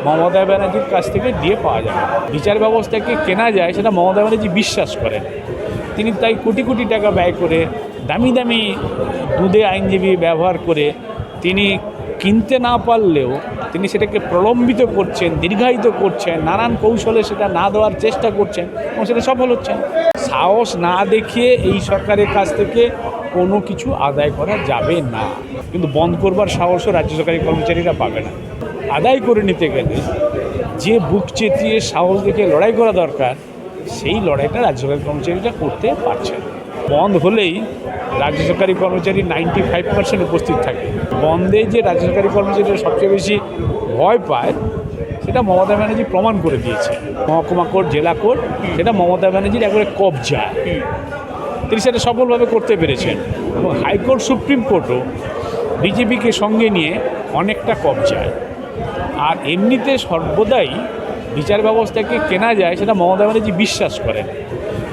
মমতা ব্যানার্জির কাছ থেকে দিয়ে পাওয়া যাবে। বিচার ব্যবস্থাকে কেনা যায় সেটা মমতা ব্যানার্জি বিশ্বাস করেন। তিনি তাই কোটি কোটি টাকা ব্যয় করে দামি দামি দুধে আইনজীবী ব্যবহার করে তিনি কিনতে না পারলেও তিনি সেটাকে প্রলম্বিত করছেন, দীর্ঘায়িত করছেন, নানান কৌশলে সেটা না দেওয়ার চেষ্টা করছেন এবং সেটা সফল হচ্ছেন। সাহস না দেখিয়ে এই সরকারের কাছ থেকে কোনো কিছু আদায় করা যাবে না, কিন্তু বন্ধ করবার সাহসও রাজ্য সরকারি কর্মচারীরা পাবে না। আদায় করে নিতে গেলে যে বুক চেতিয়ে সাহস দেখে লড়াই করা দরকার, সেই লড়াইটা রাজ্য সরকারি কর্মচারীরা করতে পারছে না। বন্ধ হলেই রাজ্য সরকারি কর্মচারী 95% উপস্থিত থাকে। বন্ধে যে রাজ্য সরকারি কর্মচারীরা সবচেয়ে বেশি ভয় পায় সেটা মমতা ব্যানার্জি প্রমাণ করে দিয়েছে। মহকুমা কোর্ট, জেলা কোর্ট, সেটা মমতা ব্যানার্জির একবারে কবজা। তিনি সেটা সফলভাবে করতে পেরেছেন এবং হাইকোর্ট, সুপ্রিম কোর্টও বিজেপিকে সঙ্গে নিয়ে অনেকটা কবজায়। আর এমনিতে সর্বদাই বিচার ব্যবস্থাকে কেনা যায় সেটা মমতা ব্যানার্জি বিশ্বাস করেন।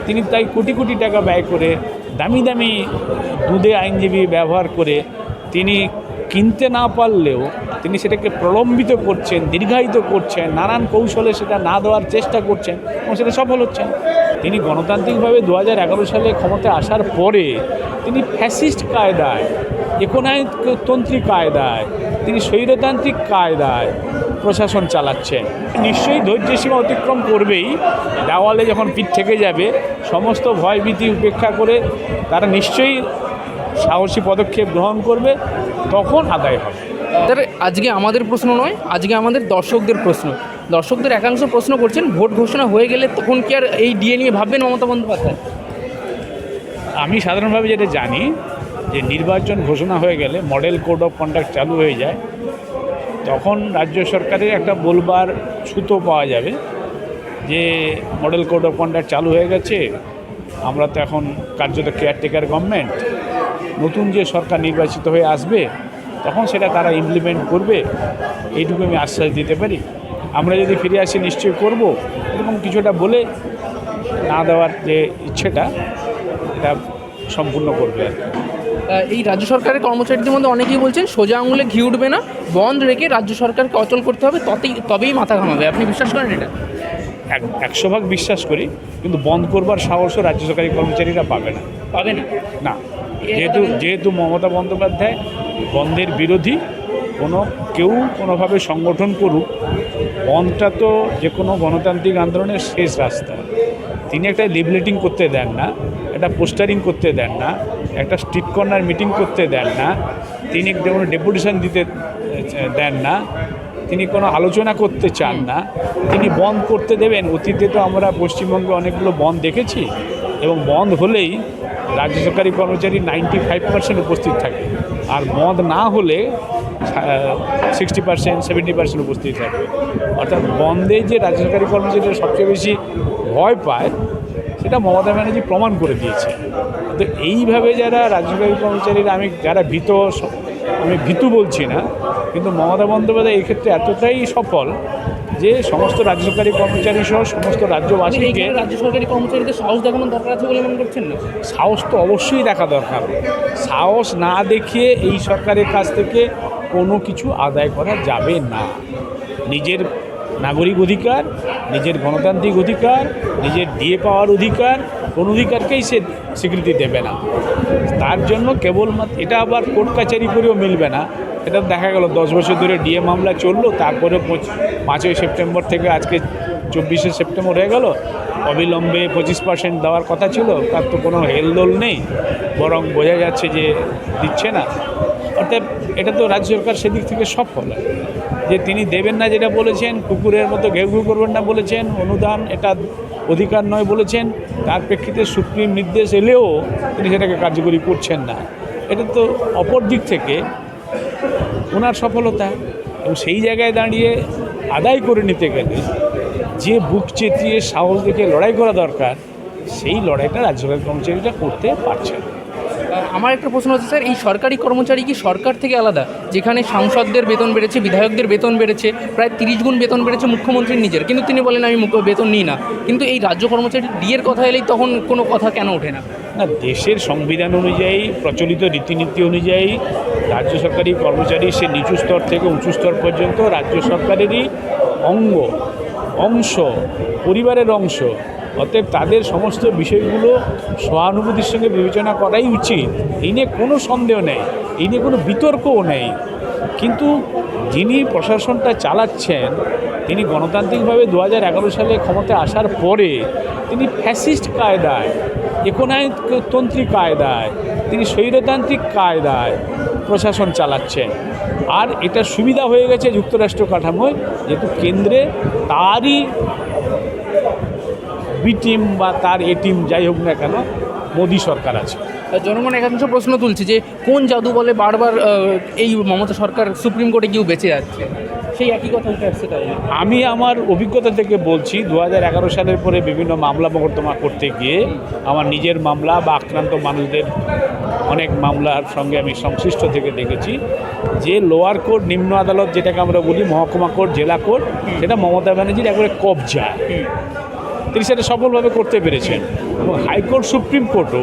তিনি তাই কোটি কোটি টাকা ব্যয় করে দামি দামি দুধে আইনজীবী ব্যবহার করে তিনি কিনতে না পারলেও তিনি সেটাকে প্রলম্বিত করছেন, দীর্ঘায়িত করছেন, নানান কৌশলে সেটা না দেওয়ার চেষ্টা করছেন এবং সেটা সফল হচ্ছেন। তিনি গণতান্ত্রিকভাবে 2011 সালে ক্ষমতায় আসার পরে তিনি ফ্যাসিস্ট কায়দায়, একনায়কতন্ত্রী কায়দায়, তিনি স্বৈরতান্ত্রিক কায়দায় প্রশাসন চালাচ্ছেন। নিশ্চয়ই ধৈর্যসীমা অতিক্রম করবেই। দেওয়ালে যখন পিঠ থেকে যাবে, সমস্ত ভয়ভীতি উপেক্ষা করে তারা নিশ্চয়ই সাহসী পদক্ষেপ গ্রহণ করবে, তখন আদায় হবে। স্যার, আজকে আমাদের প্রশ্ন নয়, আজকে আমাদের দর্শকদের প্রশ্ন। দর্শকদের একাংশ প্রশ্ন করছেন, ভোট ঘোষণা হয়ে গেলে তখন কি আর এই ডিএ নিয়ে ভাববেন মমতা বন্দ্যোপাধ্যায়? আমি সাধারণভাবে যেটা জানি যে নির্বাচন ঘোষণা হয়ে গেলে মডেল কোড অফ কন্ডাক্ট চালু হয়ে যায়, তখন রাজ্য সরকারের একটা বলবার ছুতো পাওয়া যাবে যে মডেল কোড অফ কন্ডাক্ট চালু হয়ে গেছে, আমরা তো এখন কার্যত কেয়ারটেকার গভর্নমেন্ট, নতুন যে সরকার নির্বাচিত হয়ে আসবে তখন সেটা তারা ইমপ্লিমেন্ট করবে, এইটুকু আমি আশ্বাস দিতে পারি। আমরা যদি ফিরে আসি নিশ্চয়ই করব, এরকম কিছুটা বলে না দেওয়ার যে ইচ্ছেটা এটা সম্পূর্ণ করবে আর কি। এই রাজ্য সরকারের কর্মচারীদের মধ্যে অনেকেই বলছেন সোজা আঙুলে ঘি উঠবে না, বন্ধ রেখে রাজ্য সরকারকে অচল করতে হবে, তবেই মাথা ঘামাবে। আপনি বিশ্বাস করেন এটা? 100% বিশ্বাস করি, কিন্তু বন্ধ করবার সাহসও রাজ্য সরকারি কর্মচারীরা পাবে না। পাবে না? না, যেহেতু মমতা বন্দ্যোপাধ্যায় বন্ধের বিরোধী, কেউ কোনোভাবে সংগঠন করুক, বন্ধটা তো যে কোনো গণতান্ত্রিক আন্দোলনের শেষ রাস্তা। তিনি একটা লিফলেটিং করতে দেন না, একটা পোস্টারিং করতে দেন না, একটা স্ট্রিট কর্নার মিটিং করতে দেন না, তিনি কোনো ডেপুটেশন দিতে দেন না, তিনি কোনো আলোচনা করতে চান না, তিনি বন্ধ করতে দেবেন। অতীতে তো আমরা পশ্চিমবঙ্গে অনেকগুলো বন্ধ দেখেছি এবং বন্ধ হলেই রাজ্য সরকারি কর্মচারী 95% উপস্থিত থাকে, আর বন্ধ না হলে 60%, 70% উপস্থিত থাকে। অর্থাৎ বন্ধে যে রাজ্য সরকারি কর্মচারীরা সবচেয়ে বেশি ভয় পায় সেটা মমতা ব্যানার্জি প্রমাণ করে দিয়েছে। তো এইভাবে যারা রাজ্য সরকারি কর্মচারীরা, যারা আমি ভীতু বলছি না, কিন্তু মমতা বন্দ্যোপাধ্যায় এক্ষেত্রে এতটাই সফল যে সমস্ত রাজ্য সরকারি কর্মচারী সহ সমস্ত রাজ্যবাসীকে। রাজ্য সরকারি কর্মচারীদের সাহস দেখানোর দরকার আছে বলে মনে করছেন না? সাহস তো অবশ্যই দেখা দরকার। সাহস না দেখিয়ে এই সরকারের কাছ থেকে কোনো কিছু আদায় করা যাবে না। নিজের নাগরিক অধিকার, নিজের গণতান্ত্রিক অধিকার, নিজের দিয়ে পাওয়ার অধিকার, কোন অধিকারকেই সে স্বীকৃতি দেবে না। তার জন্য কেবলমাত্র এটা আবার কোর্ট কাছারি করেও মিলবে না। এটা দেখা গেল 10 বছর ধরে ডিএ মামলা চললো, তারপরে 5ই সেপ্টেম্বর থেকে আজকে 24শে সেপ্টেম্বর হয়ে গেল, অবিলম্বে 25% দেওয়ার কথা ছিল, তার তো কোনো হেলদোল নেই, বরং বোঝা যাচ্ছে যে দিচ্ছে না। অর্থাৎ এটা তো রাজ্য সরকার সেদিক থেকে সফল, যে তিনি দেবেন না যেটা বলেছেন, কুকুরের মতো ঘেউ ঘেউ করবেন না বলেছেন, অনুদান এটা অধিকার নয় বলেছেন, তার প্রেক্ষিতে সুপ্রিম নির্দেশ এলেও তিনি সেটাকে কার্যকরী করছেন না। এটা তো অপর দিক থেকে ওনার সফলতা। এবং সেই জায়গায় দাঁড়িয়ে আদায় করে নিতে গেলে যে বুক চেতিয়ে সাহস দেখে লড়াই করা দরকার, সেই লড়াইটা রাজ্য সরকারি কর্মচারীরা করতে পারছে না। আমার একটা প্রশ্ন হচ্ছে স্যার, এই সরকারি কর্মচারী কি সরকার থেকে আলাদা? যেখানে সাংসদদের বেতন বেড়েছে, বিধায়কদের বেতন বেড়েছে, প্রায় 30 গুণ বেতন বেড়েছে মুখ্যমন্ত্রীর নিজের, কিন্তু তিনি বলেন আমি বেতন নিই না। কিন্তু এই রাজ্য কর্মচারী ডিএর কথা এলেই তখন কোনো কথা কেন ওঠে না? না, দেশের সংবিধান অনুযায়ী, প্রচলিত রীতিনীতি অনুযায়ী রাজ্য সরকারি কর্মচারী সে নিচু স্তর থেকে উঁচু স্তর পর্যন্ত রাজ্য সরকারেরই অংশ, পরিবারের অংশ। অতএব তাদের সমস্ত বিষয়গুলো সহানুভূতির সঙ্গে বিবেচনা করাই উচিত। এই নিয়ে কোনো সন্দেহ নেই, এই নিয়ে কোনো বিতর্কও নেই। কিন্তু যিনি প্রশাসনটা চালাচ্ছেন তিনি গণতান্ত্রিকভাবে 2011 সালে ক্ষমতায় আসার পরে তিনি ফ্যাসিস্ট কায়দায়, একনায়কতন্ত্রী কায়দায়, তিনি স্বৈরতান্ত্রিক কায়দায় প্রশাসন চালাচ্ছেন। আর এটা সুবিধা হয়ে গেছে যুক্তরাষ্ট্র কাঠামোয়, যেহেতু কেন্দ্রে তারই বি টিম বা তার এ টিম যাই হোক না কেন মোদী সরকার আছে। জনগণ একাংশ প্রশ্ন তুলছে যে কোন জাদু বলে বারবার এই মমতা সরকার সুপ্রিম কোর্টে গিয়েও বেঁচে যাচ্ছে, সেই একই কথা উঠে আসছে। তাই আমি আমার অভিজ্ঞতা থেকে বলছি, 2011 সালের পরে বিভিন্ন মামলা মোকদ্দমা করতে গিয়ে আমার নিজের মামলা বা আক্রান্ত মানুষদের অনেক মামলার সঙ্গে আমি সংশ্লিষ্ট থেকে দেখেছি যে লোয়ার কোর্ট, নিম্ন আদালত যেটাকে আমরা বলি, মহকুমা কোর্ট, জেলা কোর্ট, সেটা মমতা ব্যানার্জির একবারে কবজা। তিনি সেটা সফলভাবে করতে পেরেছেন। এবং হাইকোর্ট, সুপ্রিম কোর্টও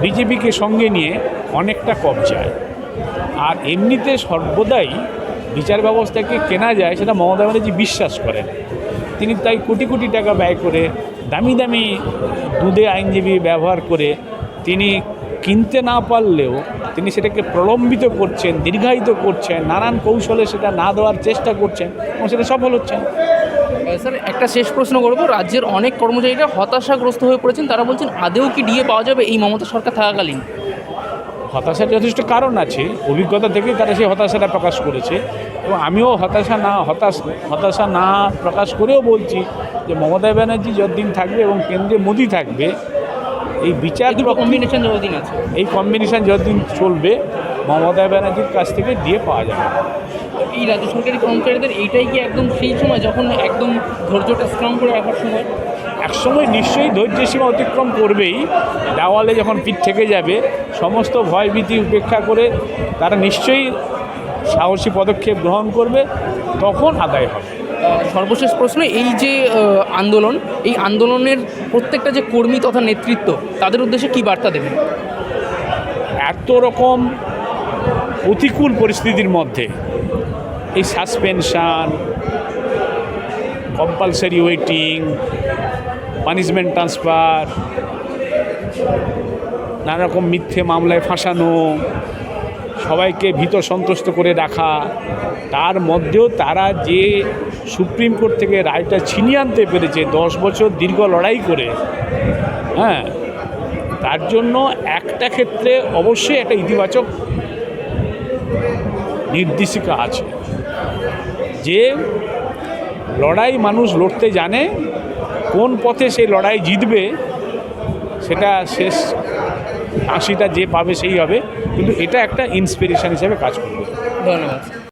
বিজেপিকে সঙ্গে নিয়ে অনেকটা কবজায়। আর এমনিতে সর্বদাই বিচার ব্যবস্থাকে কেনা যায় সেটা মমতা ব্যানার্জি বিশ্বাস করেন। তিনি তাই কোটি কোটি টাকা ব্যয় করে দামি দামি দুধে আইনজীবী ব্যবহার করে তিনি কিনতে না পারলেও তিনি সেটাকে প্রলম্বিত করছেন, দীর্ঘায়িত করছেন, নানান কৌশলে সেটা না দেওয়ার চেষ্টা করছেন এবং সেটা সফল হচ্ছেন। স্যার, একটা শেষ প্রশ্ন করবো। রাজ্যের অনেক কর্মচারীরা হতাশাগ্রস্ত হয়ে পড়েছেন, তারা বলছেন আদেও কি ডিএ পাওয়া যাবে এই মমতা সরকার থাকাকালীন? হতাশার যথেষ্ট কারণ আছে, অভিজ্ঞতা থেকেই তারা সেই হতাশাটা প্রকাশ করেছে। এবং আমিও হতাশা না প্রকাশ করেও বলছি যে মমতা ব্যানার্জি যতদিন থাকবে এবং কেন্দ্রে মোদী থাকবে, এই বিচার কম্বিনেশন যতদিন আছে, এই কম্বিনেশন যতদিন চলবে, মমতা ব্যানার্জির কাছ থেকে ডিএ পাওয়া যাবে। এই রাজ্য সরকারি কর্মচারীদের এইটাই কি একদম সেই সময় যখন একদম ধৈর্যটা স্ট্রং করে রাখার সময়? একসময় নিশ্চয়ই ধৈর্যের সীমা অতিক্রম করবেই। দেওয়ালে যখন পিঠ থেকে যাবে, সমস্ত ভয়ভীতি উপেক্ষা করে তারা নিশ্চয়ই সাহসী পদক্ষেপ গ্রহণ করবে, তখন আদায় হবে। সর্বশেষ প্রশ্ন, এই যে আন্দোলন, এই আন্দোলনের প্রত্যেকটা যে কর্মী তথা নেতৃত্ব, তাদের উদ্দেশ্যে কী বার্তা দেবেন? এত রকম প্রতিকূল পরিস্থিতির মধ্যে এই suspension, compulsory waiting, punishment transfer, নানা রকম মিথ্যে মামলায় ফাঁসানো, সবাইকে ভীত সন্ত্রস্ত করে রাখা, তার মধ্যেও তারা যে সুপ্রিম কোর্ট থেকে রায়টা ছিনিয়ে আনতে পেরেছে 10 বছর দীর্ঘ লড়াই করে, হ্যাঁ, তার জন্য একটা ক্ষেত্রে অবশ্যই একটা ইতিবাচক নির্দেশিকা আছে যে লড়াই মানুষ লড়তে জানে, কোন পথে সেই লড়াই জিতবে সেটা শেষ হাসিটা যে পাবে সেই হবে। কিন্তু এটা একটা ইন্সপিরেশন হিসেবে কাজ করবে। ধন্যবাদ।